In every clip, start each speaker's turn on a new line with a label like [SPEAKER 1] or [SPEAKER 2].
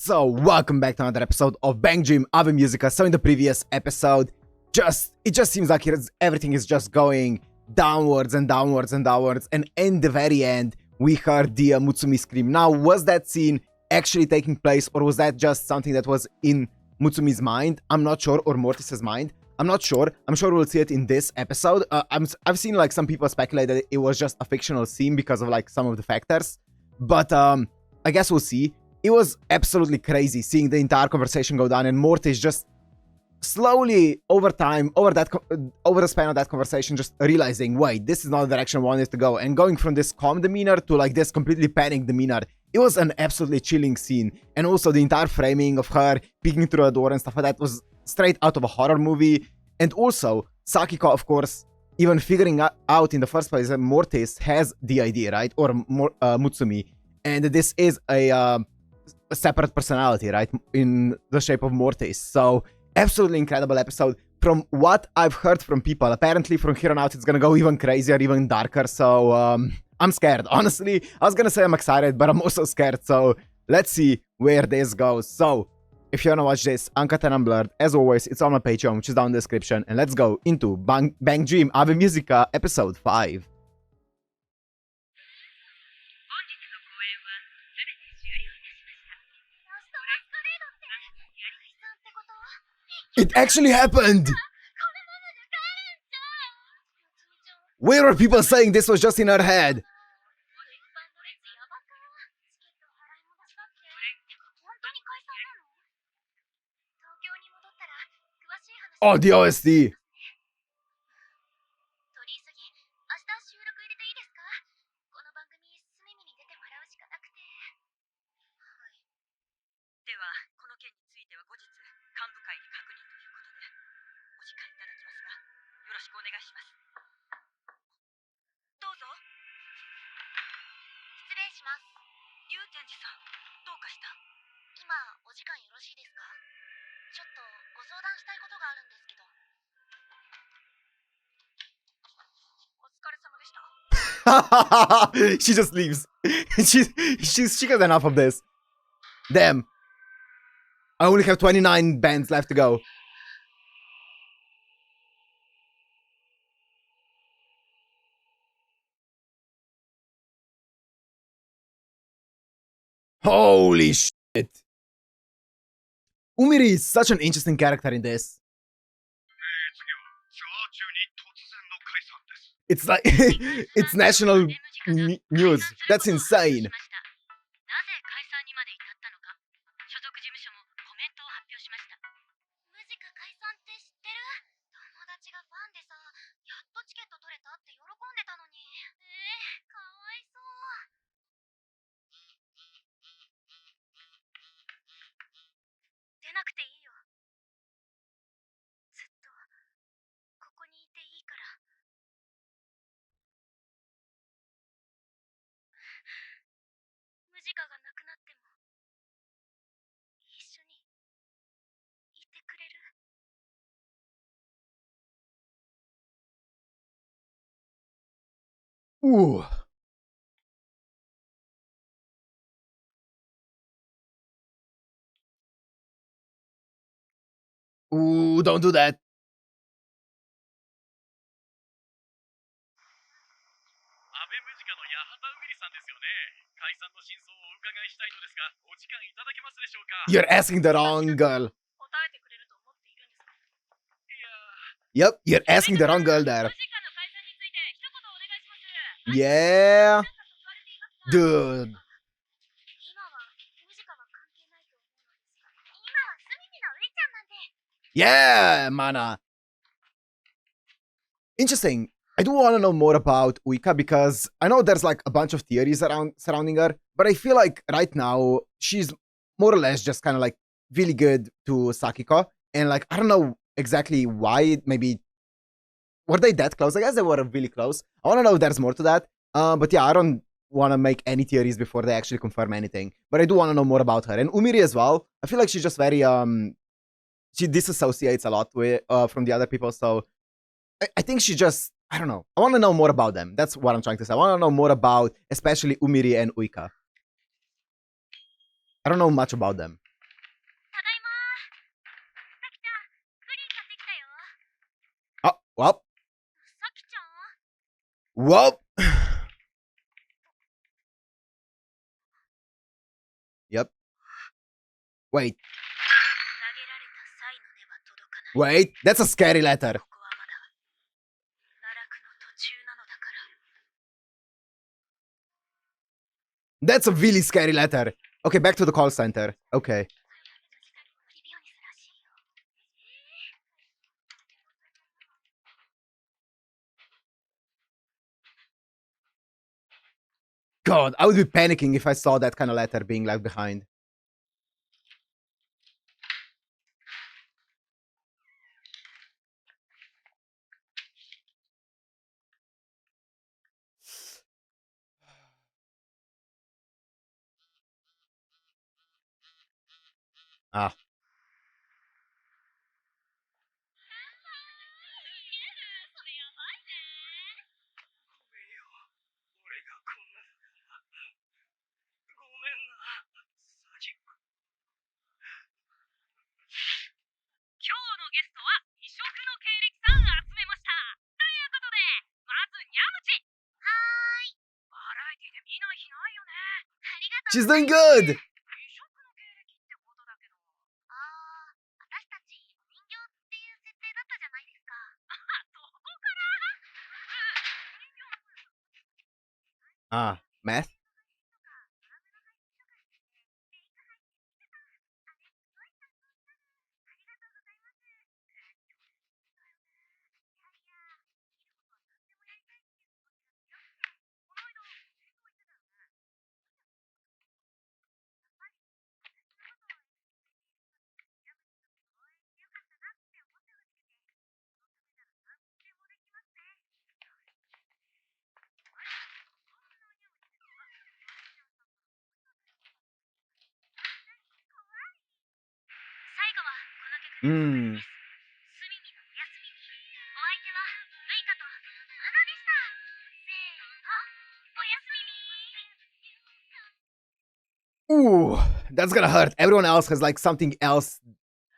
[SPEAKER 1] So, welcome back to another episode of BanG Ave Mujica. So in the previous episode, it just seems like everything is just going downwards and downwards and downwards, and in the very end, we heard the Mutsumi scream. Now, was that scene actually taking place, or was that just something that was in Mutsumi's mind? I'm not sure, or Mortis's mind. I'm not sure. I'm sure we'll see it in this episode. I've seen like some people speculate that it was just a fictional scene because of like some of the factors, but I guess we'll see. It was absolutely crazy seeing the entire conversation go down, and Mortis just slowly, over time, over the span of that conversation, just realizing, wait, this is not the direction I wanted to go, and going from this calm demeanor to like this completely panicked demeanor. It was an absolutely chilling scene, and also the entire framing of her peeking through a door and stuff like that was straight out of a horror movie. And also, Sakiko, of course, even figuring out in the first place that Mortis has the idea, right? Or Mutsumi, and this is a separate personality, right, in the shape of Mortis. So absolutely incredible episode. From what I've heard from people, apparently from here on out it's gonna go even crazier, even darker. So I'm scared, honestly. I was gonna say I'm excited, but I'm also scared. So let's see where this goes. So if you wanna watch this uncut and unblurred, as always, it's on my Patreon, which is down in the description. And let's go into BanG Ave Mujica episode 5. It actually happened! Where are people saying this was just in her head? Oh, the OST! She just leaves. She got enough of this. Damn. I only have 29 bands left to go. Holy shit. Umiri is such an interesting character in this. It's like, it's national news. That's insane. Ooh. Ooh, don't do that. You're asking the wrong girl. Yep, you're asking the wrong girl there. Yeah. Dude. Yeah, mana. Interesting. I do want to know more about Uika because I know there's like a bunch of theories surrounding her, but I feel like right now she's more or less just kind of like really good to Sakiko, and like I don't know exactly why. Maybe were they that close? I guess they were really close. I want to know if there's more to that. But yeah, I don't want to make any theories before they actually confirm anything. But I do want to know more about her, and Umiri as well. I feel like she's just very she disassociates a lot with from the other people. So I think she just, I don't know. I want to know more about them. That's what I'm trying to say. I want to know more about especially Umiri and Uika. I don't know much about them. Well. Well. Yep. Wait. Wait, that's a scary letter. That's a really scary letter. Okay, back to the call center. Okay. God, I would be panicking if I saw that kind of letter being left behind. Ah. She's doing good! Ah, math? Hmm. Ooh, that's gonna hurt. Everyone else has like something else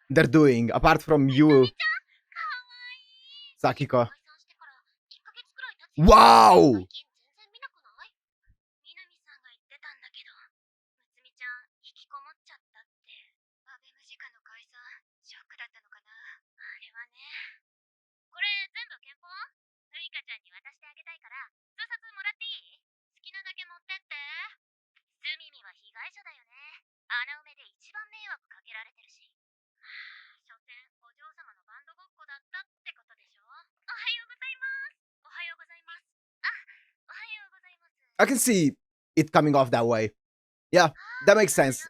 [SPEAKER 1] they're doing apart from you, Sakiko. Wow! I can see it coming off that way. Yeah, that makes sense.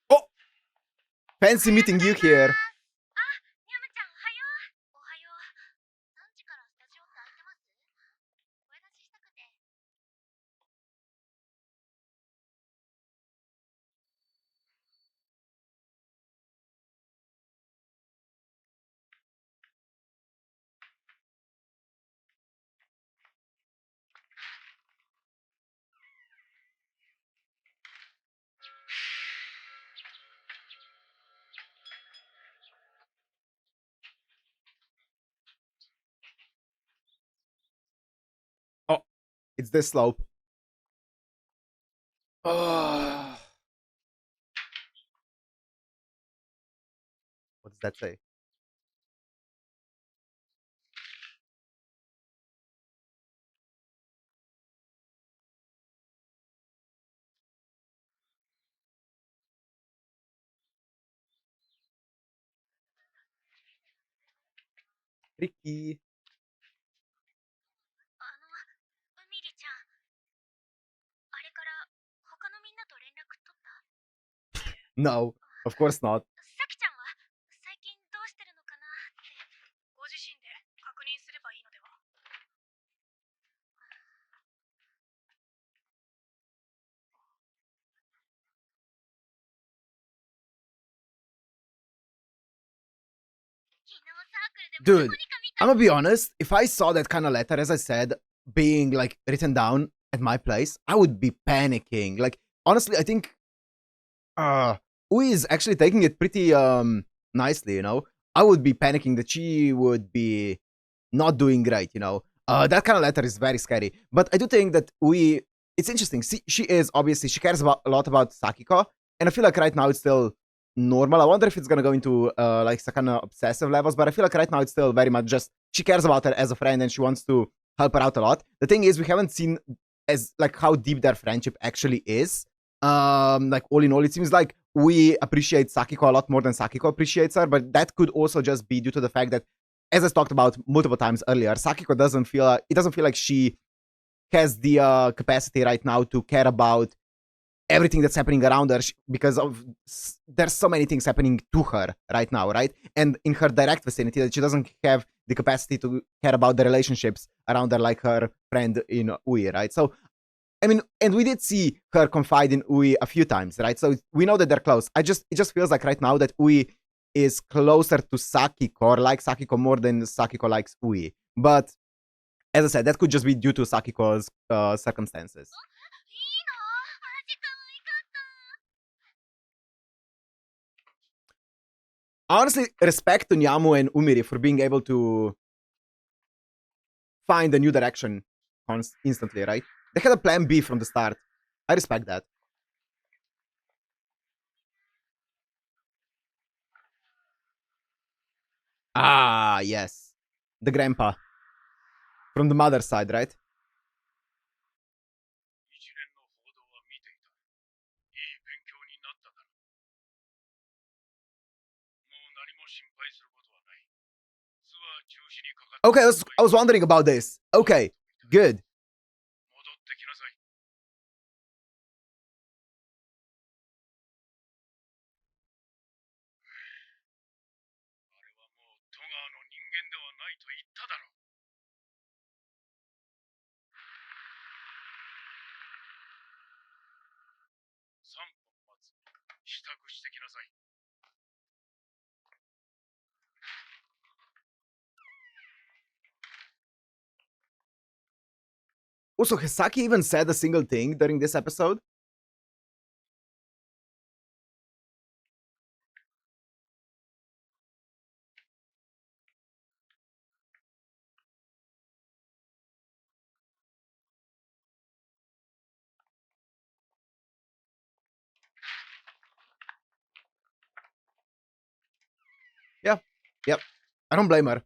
[SPEAKER 1] Oh! Fancy meeting you here. Oh, it's this slope. Oh. What does that say? Tricky. No, of course not. Dude, I'm gonna be honest, if I saw that kind of letter, as I said, being like written down at my place, I would be panicking. Like, honestly, I think Ui is actually taking it pretty nicely, you know. I would be panicking that she would be not doing great, you know. That kind of letter is very scary. But I do think that Ui, it's interesting. She is obviously, she cares about a lot about Sakiko, and I feel like right now it's still normal. I wonder if it's gonna go into like some kind of obsessive levels, but I feel like right now it's still very much just she cares about her as a friend and she wants to help her out a lot. The thing is, we haven't seen as like how deep their friendship actually is. Like all in all, it seems like we appreciate Sakiko a lot more than Sakiko appreciates her, but that could also just be due to the fact that, as I talked about multiple times earlier, Sakiko doesn't feel like she has the capacity right now to care about everything that's happening around her because of there's so many things happening to her right now, right? And in her direct vicinity, that she doesn't have the capacity to care about the relationships around her, like her friend in Ui, right? So I mean, and we did see her confide in Ui a few times, right? So we know that they're close. It just feels like right now that Ui is closer to Sakiko, or like Sakiko more than Sakiko likes Ui. But as I said, that could just be due to Sakiko's circumstances. Honestly, respect to Nyamu and Umiri for being able to find a new direction instantly, right? They had a plan B from the start. I respect that. Ah, yes. The grandpa. From the mother's side, right? Okay, I was wondering about this. Okay, good. Also, has Saki even said a single thing during this episode? Yeah. Yep. I don't blame her.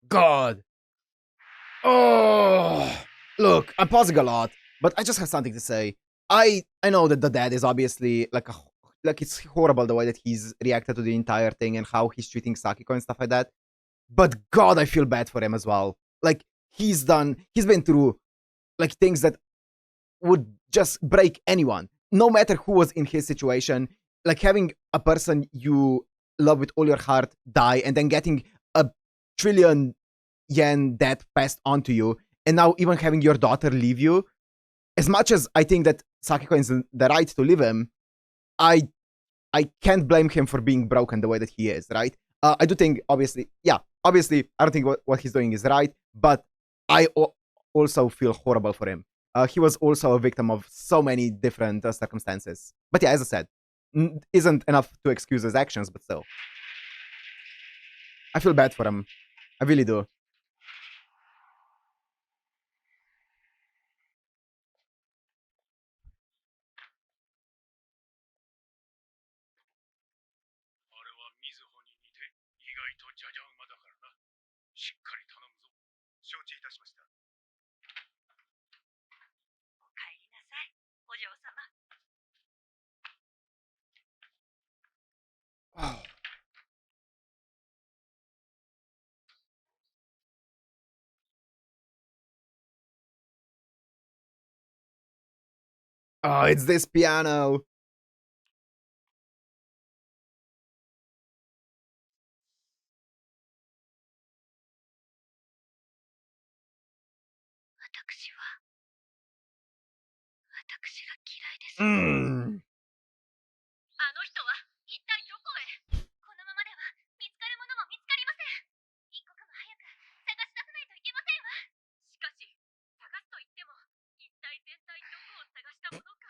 [SPEAKER 1] God. Oh, look, I'm pausing a lot, but I just have something to say. I know that the dad is obviously like it's horrible the way that he's reacted to the entire thing and how he's treating Sakiko and stuff like that. But God, I feel bad for him as well. Like he's been through like things that would just break anyone, no matter who was in his situation. Like having a person you love with all your heart die and then getting a trillion yen debt passed on to you, and now even having your daughter leave you. As much as I think that Sakiko is in the right to leave him, I I can't blame him for being broken the way that he is, right? I do think, obviously, I don't think what he's doing is right, but I also feel horrible for him. He was also a victim of so many different circumstances. But yeah, as I said, isn't enough to excuse his actions, but still. I feel bad for him. I really do. Oh, it's this piano. うん。
[SPEAKER 2] あの人は一体どこへ？このままでは見つかるものも見つかりません。一刻も早く探し出さないといけませんわ。しかし、探すと言っても、一体全体どこを探したものか。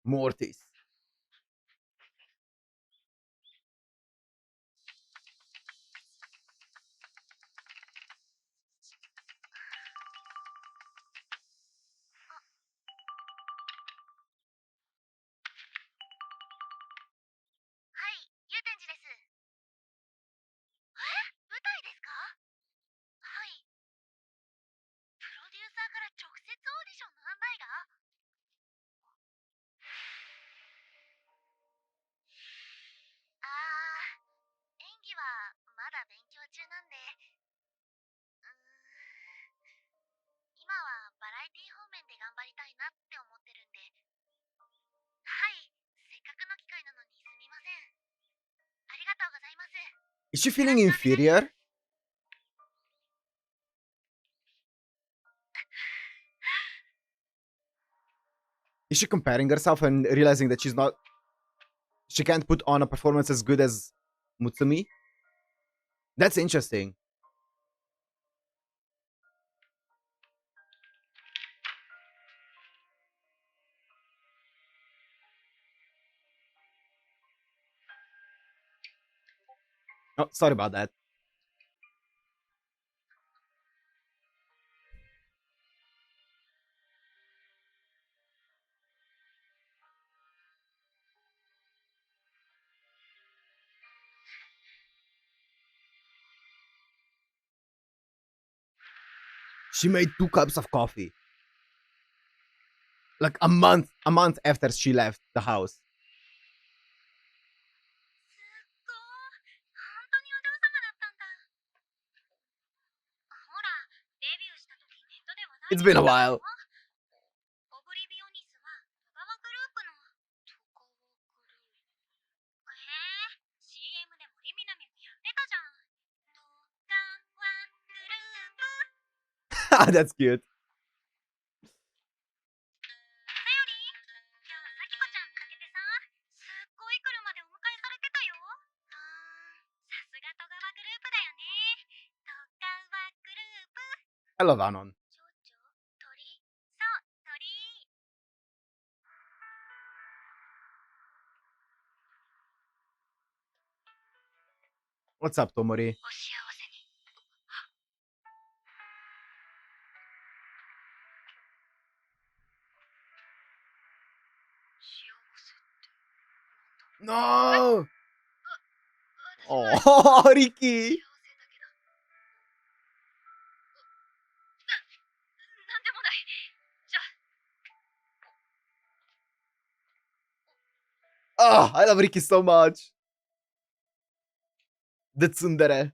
[SPEAKER 1] Mortis.
[SPEAKER 2] はい、祐天寺です。舞台ですか？はい。プロデューサーから直接オーディションの案内が？演技はまだ勉強中なんで、今はバラエティ方面で頑張りたいなって思ってるんで。はい、せっかくの機会なのにすみません。ありがとうございます。
[SPEAKER 1] Is she feeling inferior? Is she comparing herself and realizing that she can't put on a performance as good as Mutsumi? That's interesting. Oh, sorry about that. She made 2 cups of coffee. Like a month after she left the house.
[SPEAKER 2] 本当にお嬢様だったんだ。ほら、デビューした時ネットで話題
[SPEAKER 1] It's
[SPEAKER 2] に
[SPEAKER 1] been
[SPEAKER 2] な
[SPEAKER 1] a
[SPEAKER 2] った
[SPEAKER 1] while.
[SPEAKER 2] の。オブリビオニスは戸川グループの。CM で森みなみもやってたじゃん。戸川グループ。
[SPEAKER 1] That's cute.
[SPEAKER 2] さより、今日さきこちゃん見かけてさ、すっごい車でお迎えされてたよ。さすが戸川グループだよね。戸川グループ。
[SPEAKER 1] I love Anon.
[SPEAKER 2] ちょちょ、鳥。そう、鳥。
[SPEAKER 1] What's up, Tomori?
[SPEAKER 2] お幸せに。幸せってなんだろう。
[SPEAKER 1] No! Oh, Ricky!
[SPEAKER 2] 幸せだけど。なんでもない。じゃあ。
[SPEAKER 1] Oh, I love Ricky so much. The tsundere.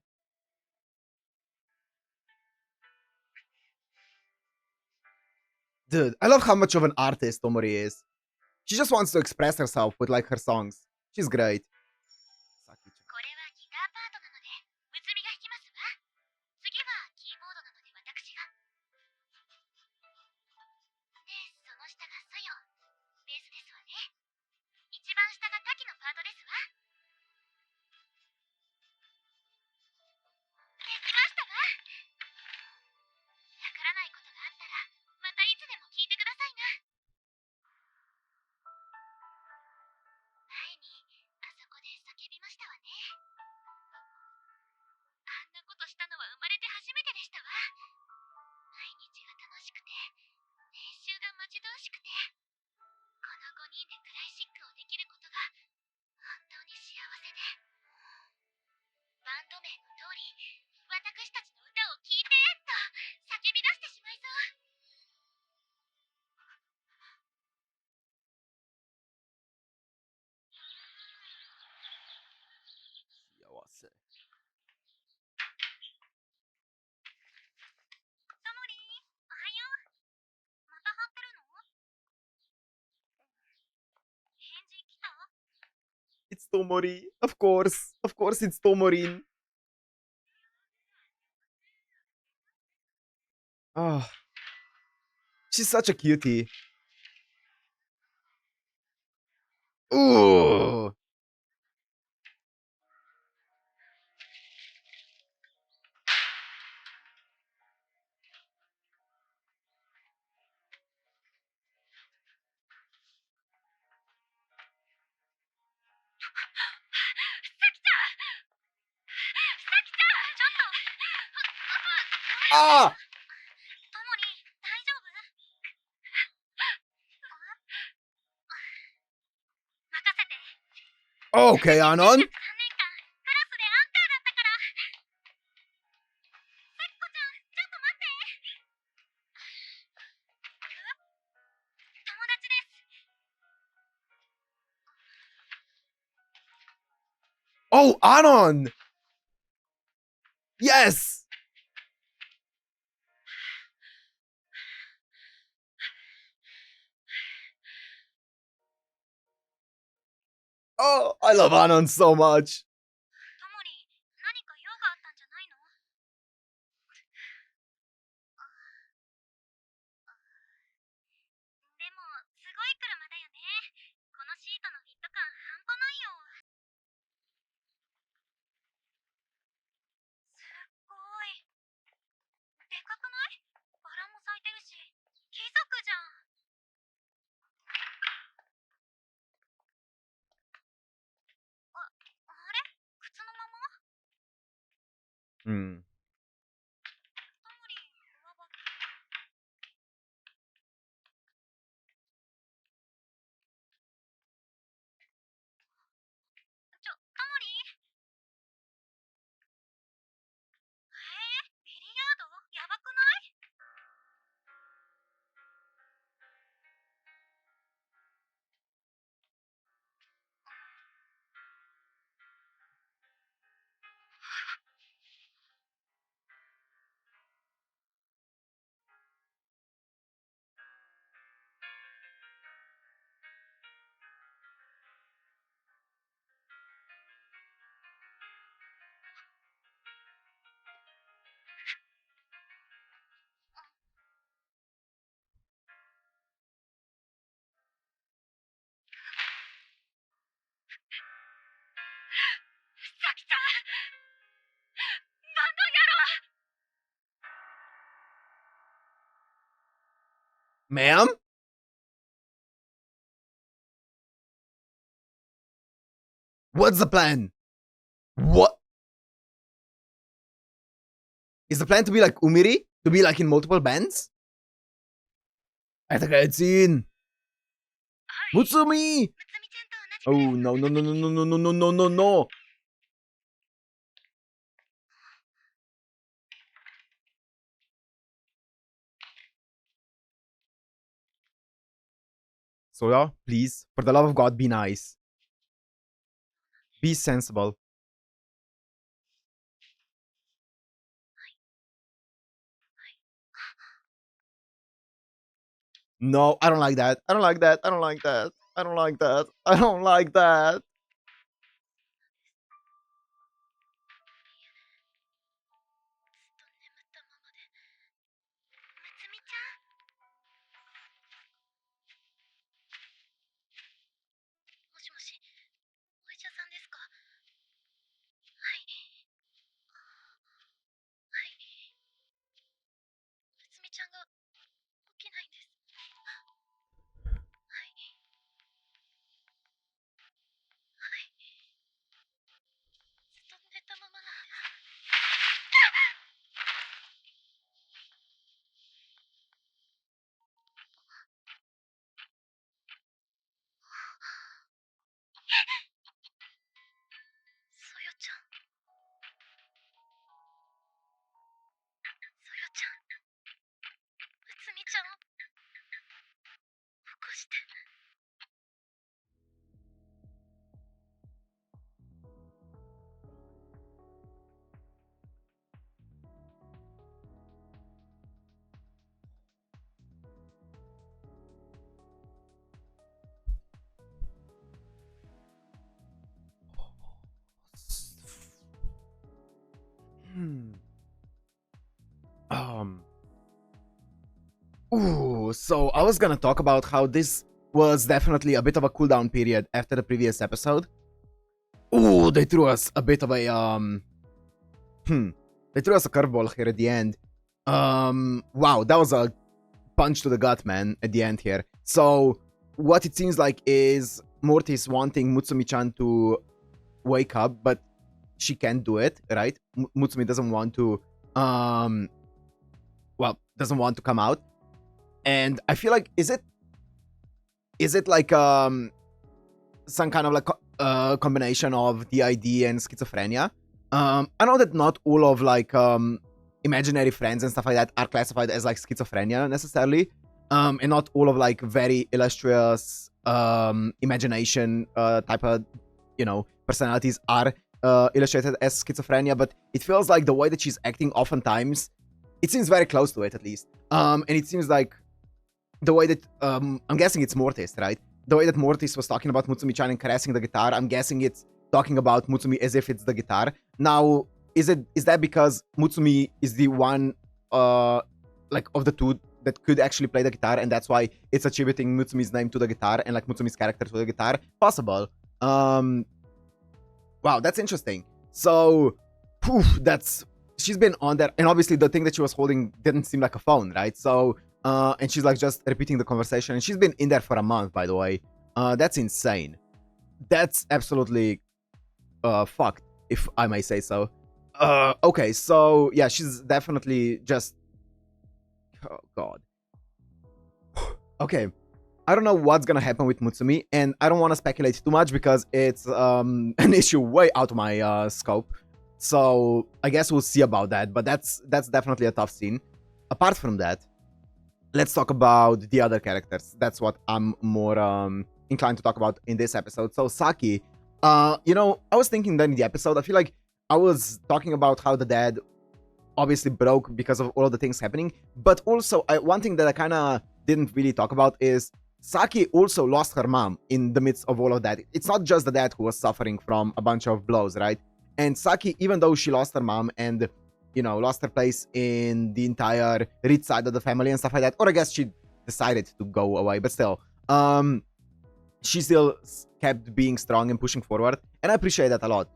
[SPEAKER 1] Dude, I love how much of an artist Tomori is. She just wants to express herself with like her songs. She's great.
[SPEAKER 2] これはギターパートなので、むつみが弾きますわ。次はキーボードなので私が。で、その下がソヨ。ベースですわね。一番下がタキのパートですわ。できましたわ。わからないことがあったら、またいつでも聞いてくださいな。前に、あそこ
[SPEAKER 1] Tomori. Of course. Of course it's Tomorin. Oh. She's such a cutie. Ooh. Ah!
[SPEAKER 2] トモリ大丈夫？任せて。
[SPEAKER 1] Okay, Anon.
[SPEAKER 2] 3年間クラスでアンカーだったから。さきこちゃんちょっと待って。友達です。
[SPEAKER 1] Oh, Anon! Yes! Oh, I love Anon so much.
[SPEAKER 2] トモリ何か用があったんじゃないの？でもすごい車だよね。このシートのフィット感半端ないよ。すっごい。でかくない？バラも咲いてるし、貴族じゃん。あれ？靴のまま？
[SPEAKER 1] Hmm.
[SPEAKER 2] トモリ上履き。トモリ？ビリヤード？やばくない？さきちゃん、バンドやろう。
[SPEAKER 1] Ma'am? What's the plan? What? Is the plan to be like Umiri? To be like in multiple bands? I think I'd seen. Mutsumi!
[SPEAKER 2] むつみちゃんと同じクラ
[SPEAKER 1] Oh,
[SPEAKER 2] ス
[SPEAKER 1] no,
[SPEAKER 2] の
[SPEAKER 1] no, no,
[SPEAKER 2] 私
[SPEAKER 1] no,
[SPEAKER 2] です。
[SPEAKER 1] no, no, no, no, no, no, no. Soya, please, for the love of God, be nice. Be sensible. No, I don't like that. I don't like that. I don't like that. I don't like that. I don't like that.
[SPEAKER 2] ずっと眠ったままで。むつみちゃん、もしもし、お医者さんですか？はい。はい。むつみちゃんが起きないんです。はい。
[SPEAKER 1] Ooh, so I was gonna talk about how this was definitely a bit of a cooldown period after the previous episode. Ooh, they threw us a bit of a they threw us a curveball here at the end. Wow, that was a punch to the gut, man, at the end here. So what it seems like is Mortis wanting Mutsumi-chan to wake up, but she can't do it, right? Mutsumi doesn't want to doesn't want to come out. And I feel like is it like some kind of like combination of DID and schizophrenia? I know that not all of like imaginary friends and stuff like that are classified as like schizophrenia necessarily, and not all of like very illustrious imagination type of personalities are illustrated as schizophrenia. But it feels like the way that she's acting oftentimes, it seems very close to it at least, and it seems like the way that I'm guessing it's Mortis, right? The way that Mortis was talking about Mutsumi-chan and caressing the guitar, I'm guessing it's talking about Mutsumi as if it's the guitar. Now, is that because Mutsumi is the one like of the two that could actually play the guitar, and that's why it's attributing Mutsumi's name to the guitar and like Mutsumi's character to the guitar? Possible. Wow, that's interesting. So, she's been on there, and obviously the thing that she was holding didn't seem like a phone, right? So, and she's like just repeating the conversation, and she's been in there for a month, by the way. That's insane. That's absolutely fucked, if I may say so. Okay, so yeah, she's definitely just, oh god. Okay, I don't know what's gonna happen with Mutsumi, and I don't want to speculate too much because it's an issue way out of my scope. So I guess we'll see about that, but that's definitely a tough scene. Apart from that, let's talk about the other characters. That's what I'm more inclined to talk about in this episode. So Saki, I was thinking that in the episode, I feel like I was talking about how the dad obviously broke because of all of the things happening, but also one thing that I kind of didn't really talk about is Saki also lost her mom in the midst of all of that. It's not just the dad who was suffering from a bunch of blows, right? And Saki, even though she lost her mom and lost her place in the entire rich side of the family and stuff like that, or I guess she decided to go away, but still, she still kept being strong and pushing forward, and I appreciate that a lot.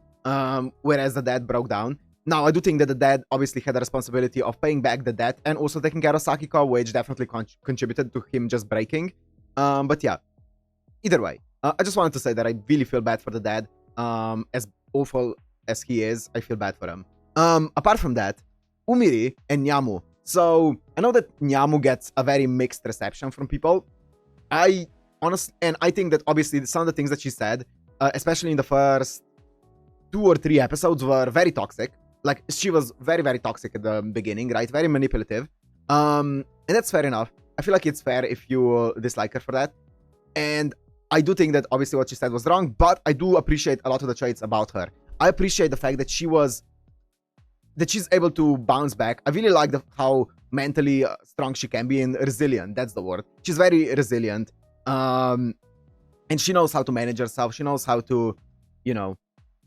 [SPEAKER 1] Whereas the dad broke down. Now, I do think that the dad obviously had the responsibility of paying back the debt and also taking care of Sakiko, which definitely contributed to him just breaking. But yeah, either way, I just wanted to say that I really feel bad for the dad. As awful as he is, I feel bad for him. Apart from that, Umiri and Nyamu. So, I know that Nyamu gets a very mixed reception from people. I think that obviously some of the things that she said, especially in the first 2 or 3 episodes, were very toxic. Like, she was very, very toxic at the beginning, right? Very manipulative. And that's fair enough. I feel like it's fair if you dislike her for that. And I do think that obviously what she said was wrong, but I do appreciate a lot of the traits about her. I appreciate the fact that she's able to bounce back. I really like how mentally strong she can be and resilient. That's the word. She's very resilient. And she knows how to manage herself. She knows how to,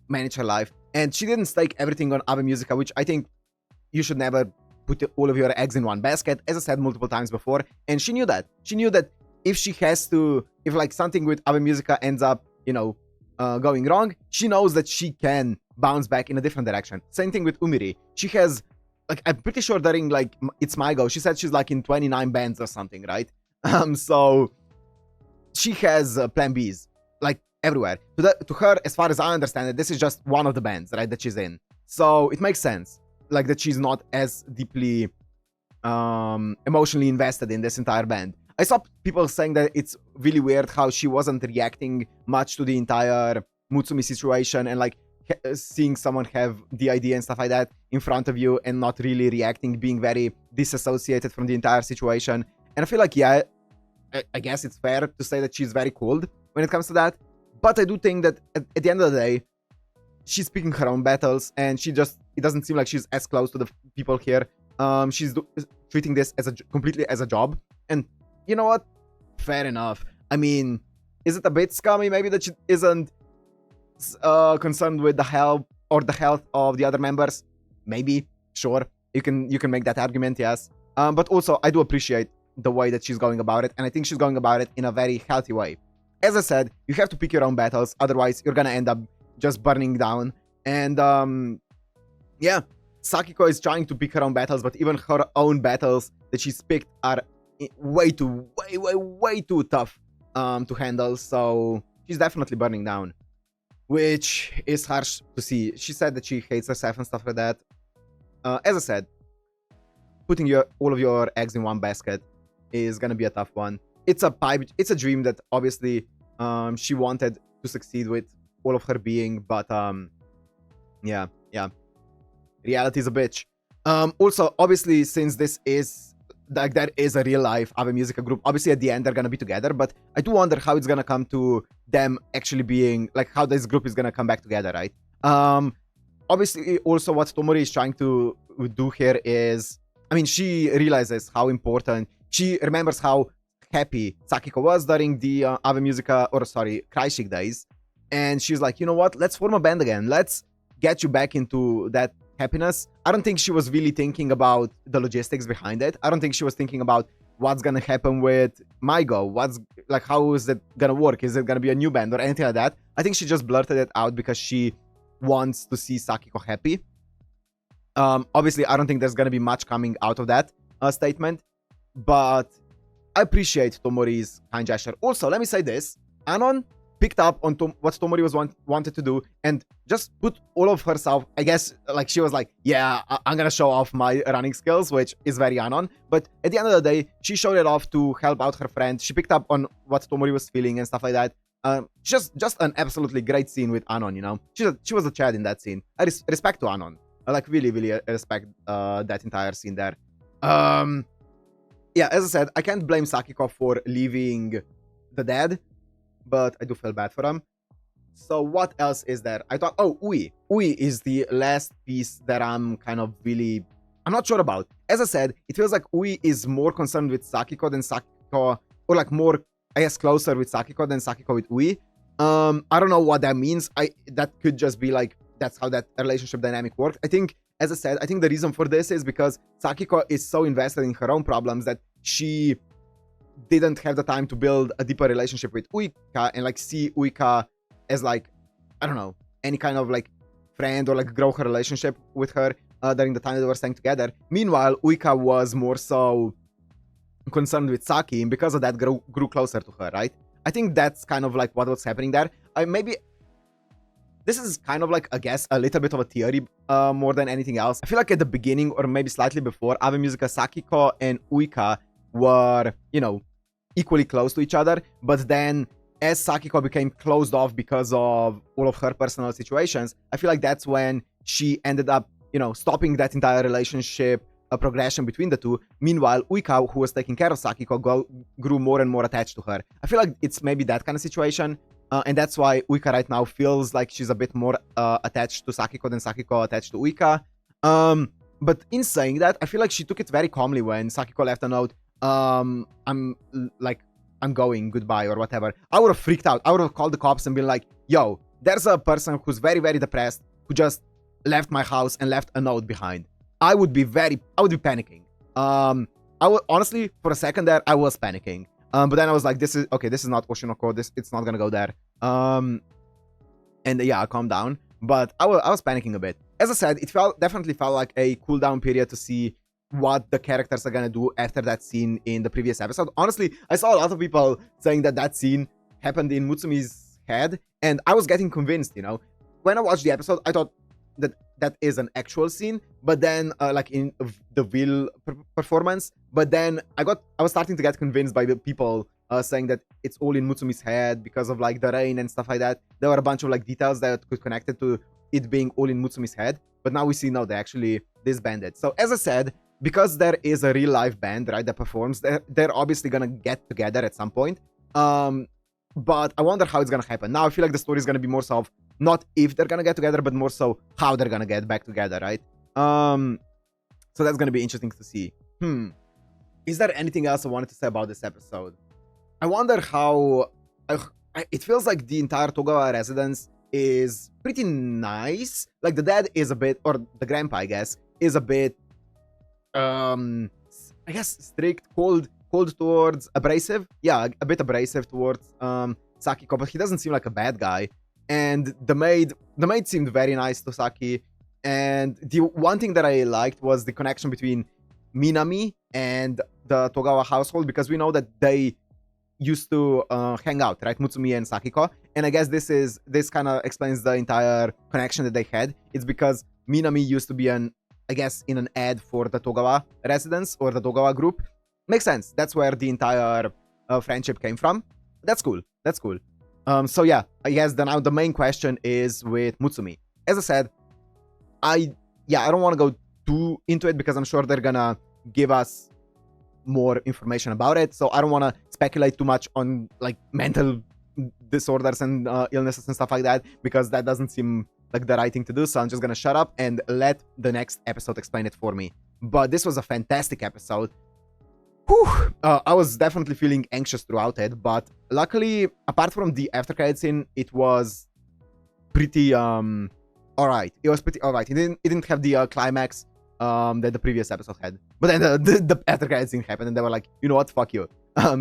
[SPEAKER 1] manage her life. And she didn't stake everything on Ave Mujica, which I think you should never put all of your eggs in one basket, as I said multiple times before. And she knew that. She knew that if like something with Ave Mujica ends up, going wrong, she knows that she can bounce back in a different direction. Same thing with Umiri. She has, like, I'm pretty sure during, like, It's My Go, she said she's, like, in 29 bands or something, right? So she has plan Bs, like, everywhere. To her, as far as I understand it, this is just one of the bands, right, that she's in. So it makes sense, like, that she's not as deeply emotionally invested in this entire band. I saw people saying that it's really weird how she wasn't reacting much to the entire Mutsumi situation, and like seeing someone have the idea and stuff like that in front of you and not really reacting, being very disassociated from the entire situation. And I feel like, yeah, I guess it's fair to say that she's very cold when it comes to that. But I do think that at the end of the day, she's picking her own battles, and it doesn't seem like she's as close to the people here. She's treating this completely as a job. And you know what? Fair enough. I mean, is it a bit scummy maybe that she isn't concerned with the health of the other members? maybe, sure, you can make that argument, yes. But also, I do appreciate the way that she's going about it, and I think she's going about it in a very healthy way. As I said, you have to pick your own battles, otherwise you're gonna end up just burning down. And yeah, Sakiko is trying to pick her own battles, but even her own battles that she's picked are way too tough to handle. So she's definitely burning down, which is harsh to see. She said that she hates herself and stuff like that. As I said, putting all of your eggs in one basket is gonna be a tough one. It's a dream that obviously she wanted to succeed with all of her being, but yeah, reality is a bitch. Also, obviously, since this is like there is a real life Ave Mujica group, obviously at the end they're gonna be together, but I do wonder how it's gonna come to them actually being like how this group is gonna come back together, right? Obviously, also what Tomori is trying to do here is, I mean, she realizes how important, she remembers how happy Sakiko was during the Ave Mujica, or sorry, Kreisig days, and she's like, you know what, let's form a band again, let's get you back into that happiness. I don't think she was really thinking about the logistics behind it. I don't think she was thinking about what's gonna happen with Maigo, what's like, how is it gonna work, is it gonna be a new band or anything like that. I think she just blurted it out because she wants to see Sakiko happy. Obviously, I don't think there's gonna be much coming out of that statement, but I appreciate Tomori's kind gesture. Also, let me say this, Anon picked up on what Tomori was wanted to do and just put all of herself, I guess, like she was like, yeah, I'm gonna show off my running skills, which is very Anon, but at the end of the day, she showed it off to help out her friend. She picked up on what Tomori was feeling and stuff like that. Just an absolutely great scene with Anon, you know? She was a Chad in that scene. I respect to Anon. I like really respect that entire scene there. Yeah, as I said, I can't blame Sakiko for leaving the dead, but I do feel bad for him. So what else is there? I thought, oh, Ui. Ui is the last piece that I'm kind of really, I'm not sure about. As I said, it feels like Ui is more concerned with Sakiko than Sakiko, or like more, I guess, closer with Sakiko than Sakiko with Ui. I don't know what that means. That could just be like, that's how that relationship dynamic worked. I think, as I said, I think the reason for this is because Sakiko is so invested in her own problems that she didn't have the time to build a deeper relationship with Uika and like see Uika as like, I don't know, any kind of like friend or like grow her relationship with her during the time that they were staying together. Meanwhile, Uika was more so concerned with Saki, and because of that grew closer to her, right? I think that's kind of like what was happening there. Maybe this is kind of like, I guess, a little bit of a theory more than anything else. I feel like at the beginning, or maybe slightly before, Ave Mujica, Sakiko and Uika were, you know, equally close to each other. But then as Sakiko became closed off because of all of her personal situations, I feel like that's when she ended up, you know, stopping that entire relationship progression between the two. Meanwhile, Uika, who was taking care of Sakiko, grew more and more attached to her. I feel like it's maybe that kind of situation. And that's why Uika right now feels like she's a bit more attached to Sakiko than Sakiko attached to Uika. But in saying that, I feel like she took it very calmly when Sakiko left a note, I'm going, goodbye, or whatever. I would have freaked out. I would have called the cops and been like, yo, there's a person who's very, very depressed who just left my house and left a note behind. I would be panicking. I would, honestly, for a second there, I was panicking. But then I was like, this is not Oshinoko, it's not gonna go there. And yeah, I calmed down, but I was panicking a bit. As I said, it definitely felt like a cooldown period to see what the characters are gonna do after that scene in the previous episode. Honestly, I saw a lot of people saying that scene happened in Mutsumi's head, and I was getting convinced, you know. When I watched the episode, I thought that is an actual scene, but then like in the Will performance, but then I was starting to get convinced by the people saying that it's all in Mutsumi's head because of like the rain and stuff like that. There were a bunch of like details that could connect it to it being all in Mutsumi's head, but now we see no, they actually disbanded. So as I said, because there is a real live band, right, that performs, they're obviously gonna get together at some point. But I wonder how it's gonna happen. Now I feel like the story is gonna be more so of not if they're gonna get together, but more so how they're gonna get back together, right? So that's gonna be interesting to see. Is there anything else I wanted to say about this episode? I wonder how it feels like the entire Togawa residence is pretty nice. Like, the dad is a bit, or the grandpa, I guess, is a bit, I guess, strict, cold towards, abrasive. Yeah, a bit abrasive towards Sakiko, but he doesn't seem like a bad guy. And the maid seemed very nice to Saki. And the one thing that I liked was the connection between Minami and the Togawa household, because we know that they used to hang out, right? Mutsumi and Sakiko. And I guess this kind of explains the entire connection that they had. It's because Minami used to be in an ad for the Togawa residence or the Togawa group. Makes sense. That's where the entire friendship came from. That's cool. So yeah, I guess now the main question is with Mutsumi. As I said, I don't want to go too into it because I'm sure they're gonna give us more information about it. So I don't want to speculate too much on like mental disorders and illnesses and stuff like that, because that doesn't seem like the right thing to do. So I'm just gonna shut up and let the next episode explain it for me. But this was a fantastic episode. Whew. I was definitely feeling anxious throughout it, but luckily, apart from the after credit scene, it was pretty alright. It was pretty alright. It didn't have the climax that the previous episode had. But then the after credit scene happened and they were like, you know what, fuck you.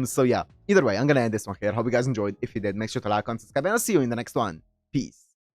[SPEAKER 1] So yeah, either way, I'm gonna end this one here. Hope you guys enjoyed. If you did, make sure to like, comment, subscribe, and I'll see you in the next one. Peace.